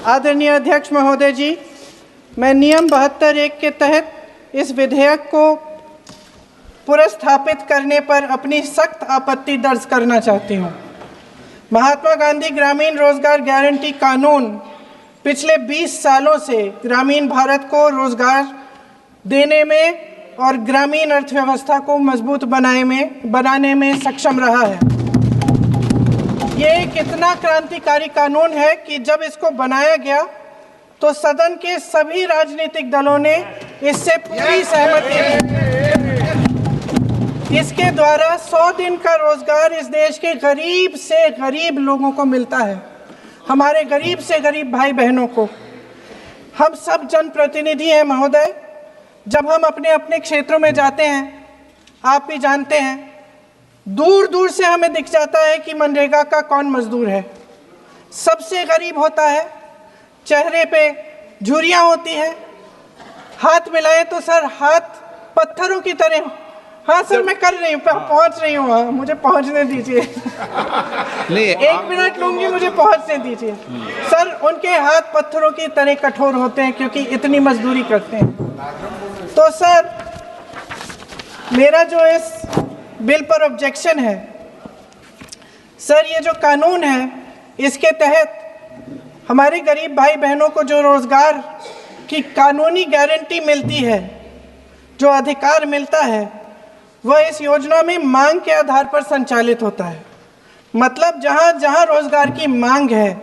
आदरणीय अध्यक्ष महोदय जी, मैं नियम 72(1) के तहत इस विधेयक को पुनर्स्थापित करने पर अपनी सख्त आपत्ति दर्ज करना चाहती हूँ। महात्मा गांधी ग्रामीण रोजगार गारंटी कानून पिछले 20 सालों से ग्रामीण भारत को रोजगार देने में और ग्रामीण अर्थव्यवस्था को मजबूत बनाने में सक्षम रहा है। ये एक इतना क्रांतिकारी कानून है कि जब इसको बनाया गया तो सदन के सभी राजनीतिक दलों ने इससे पूरी सहमति दी। इसके द्वारा 100 दिन का रोजगार इस देश के गरीब से गरीब लोगों को मिलता है, हमारे गरीब से गरीब भाई बहनों को। हम सब जनप्रतिनिधि हैं महोदय। जब हम अपने अपने क्षेत्रों में जाते हैं, आप भी जानते हैं, दूर दूर से हमें दिख जाता है कि मनरेगा का कौन मजदूर है। सबसे गरीब होता है, चेहरे पे झुर्रियाँ होती हैं, हाथ मिलाए तो सर हाथ पत्थरों की तरह। हाँ सर, मैं कर रही हूँ, पहुँच रही हूँ, हाँ मुझे पहुँचने दीजिए। नहीं, 1 मिनट लूँगी, मुझे पहुँचने दीजिए। सर, उनके हाथ पत्थरों की तरह कठोर होते हैं क्योंकि इतनी मजदूरी करते हैं। तो सर, मेरा जो इस बिल पर ऑब्जेक्शन है, सर ये जो कानून है, इसके तहत हमारे गरीब भाई बहनों को जो रोजगार की कानूनी गारंटी मिलती है, जो अधिकार मिलता है, वह इस योजना में मांग के आधार पर संचालित होता है। मतलब जहाँ जहाँ रोजगार की मांग है,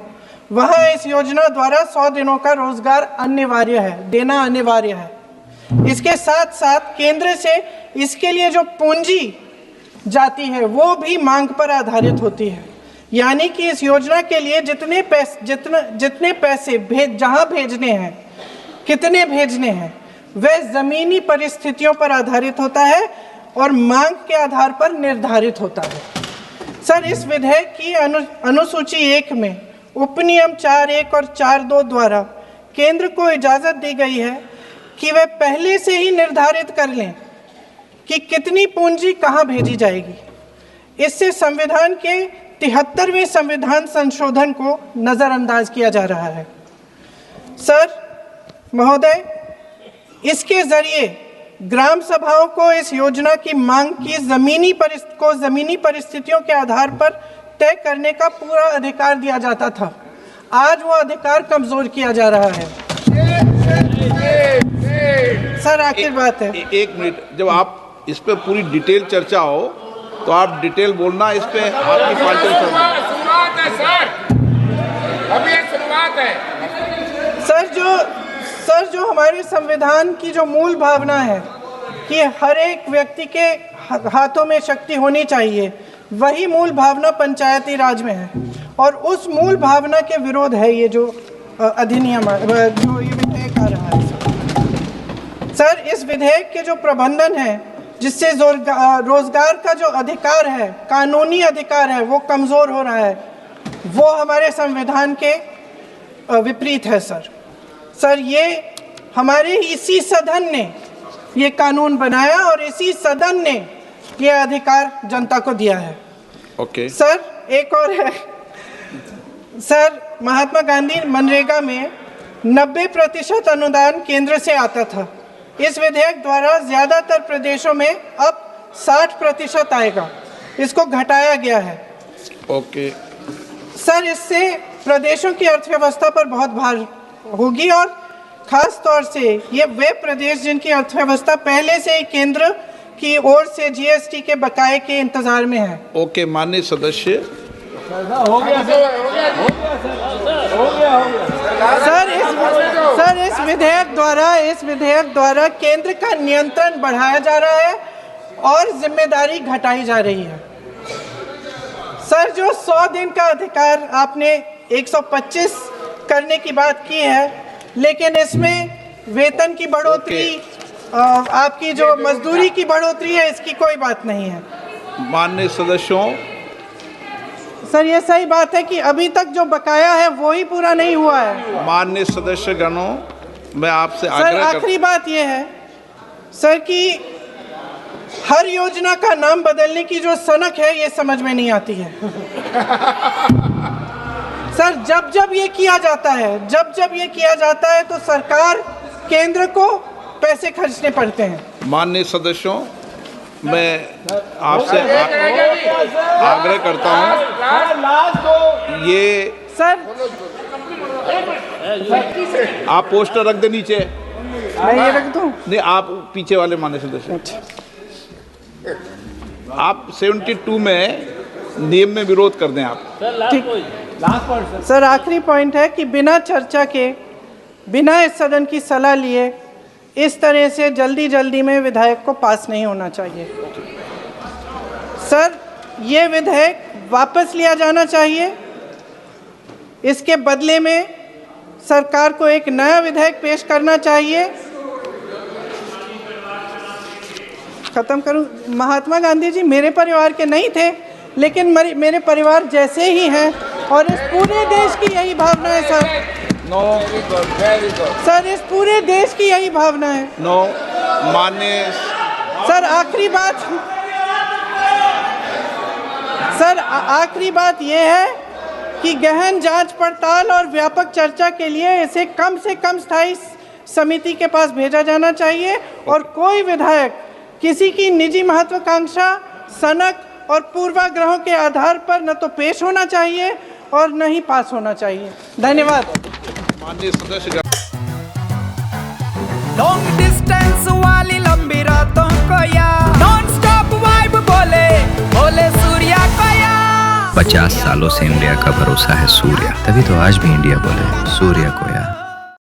वहाँ इस योजना द्वारा 100 दिनों का रोजगार अनिवार्य है, देना अनिवार्य है। इसके साथ साथ केंद्र से इसके लिए जो पूंजी जाती है वो भी मांग पर आधारित होती है। यानी कि इस योजना के लिए जितने पैसे जहां भेजने हैं, कितने भेजने हैं, वह जमीनी परिस्थितियों पर आधारित होता है और मांग के आधार पर निर्धारित होता है। सर, इस विधेयक की अनुसूची 1 में उपनियम 4(1) और 4(2) द्वारा केंद्र को इजाजत दी गई है कि वह पहले से ही निर्धारित कर लें कि कितनी पूंजी कहां भेजी जाएगी। इससे संविधान के 73वें संविधान संशोधन को नजरअंदाज किया जा रहा है। सर महोदय, इसके जरिए ग्राम सभाओं को इस योजना की मांग की जमीनी परिस्थितियों के आधार पर तय करने का पूरा अधिकार दिया जाता था। आज वो अधिकार कमजोर किया जा रहा है। सर, आखिर बात है, 1 मिनट, जब आप इस पे पूरी डिटेल चर्चा हो तो आप डिटेल बोलना। इस पे आपकी पार्टी शुरुआत है सर, अभी ये शुरुआत है। सर जो हमारे संविधान की जो मूल भावना है कि हर एक व्यक्ति के हाथों में शक्ति होनी चाहिए, वही मूल भावना पंचायती राज में है और उस मूल भावना के विरोध है ये जो अधिनियम, जो ये विधेयक आ रहा है। सर, इस विधेयक के जो प्रबंधन है, जिससे रोजगार का जो अधिकार है, कानूनी अधिकार है, वो कमज़ोर हो रहा है, वो हमारे संविधान के विपरीत है। सर ये हमारे इसी सदन ने ये कानून बनाया और इसी सदन ने ये अधिकार जनता को दिया है। ओके। सर, एक और है सर, महात्मा गांधी मनरेगा में 90% अनुदान केंद्र से आता था। इस विधेयक द्वारा ज़्यादातर प्रदेशों में अब 60% आएगा, इसको घटाया गया है। ओके। सर, इससे प्रदेशों की अर्थव्यवस्था पर बहुत भार होगी और खास तौर से ये वे प्रदेश जिनकी अर्थव्यवस्था पहले से ही केंद्र की ओर से जीएसटी के बकाये के इंतजार में है। ओके, माननीय सदस्य। हो गया। सर, इस विधेयक द्वारा केंद्र का नियंत्रण बढ़ाया जा रहा है और जिम्मेदारी घटाई जा रही है। सर, जो 100 दिन का अधिकार आपने 125 करने की बात की है, लेकिन इसमें वेतन की बढ़ोतरी, आपकी जो मजदूरी की बढ़ोतरी है, इसकी कोई बात नहीं है। माननीय सदस्यों। सर, ये सही बात है कि अभी तक जो बकाया है वो ही पूरा नहीं हुआ है। माननीय सदस्य गणों, मैं आपसे सर, आखिरी बात ये है सर कि हर योजना का नाम बदलने की जो सनक है, ये समझ में नहीं आती है। सर जब जब ये किया जाता है, जब जब ये किया जाता है तो सरकार केंद्र को पैसे खर्चने पड़ते हैं। माननीय सदस्यों, मैं आपसे आग्रह करता हूं, ये सर आप पोस्टर रख दे नीचे। मैं ये रख दूं? नहीं, आप पीछे वाले माननीय सदस्य, आप 72 में नियम में विरोध कर दें आप। ठीक। सर आखिरी पॉइंट है कि बिना चर्चा के, बिना इस सदन की सलाह लिए इस तरह से जल्दी जल्दी में विधेयक को पास नहीं होना चाहिए। सर ये विधेयक वापस लिया जाना चाहिए। इसके बदले में सरकार को एक नया विधेयक पेश करना चाहिए। खत्म करूं? महात्मा गांधी जी मेरे परिवार के नहीं थे, लेकिन मेरे परिवार जैसे ही हैं और इस पूरे देश की यही भावना है सर। नो, सर इस पूरे देश की यही भावना है। नो, माननीय सर आखिरी बात, सर आखिरी बात यह है कि गहन जांच पड़ताल और व्यापक चर्चा के लिए इसे कम से कम स्थायी समिति के पास भेजा जाना चाहिए और कोई विधायक किसी की निजी महत्वाकांक्षा, सनक और पूर्वाग्रहों के आधार पर न तो पेश होना चाहिए और न ही पास होना चाहिए। धन्यवाद। माननीय सदस्य, लॉन्ग डिस्टेंस वाली लंबी रातों को या नॉन स्टॉप वाइब बोले बोले सूर्या को या 50 सालों से इंडिया का भरोसा है सूर्या, तभी तो आज भी इंडिया बोले सूर्या को यार।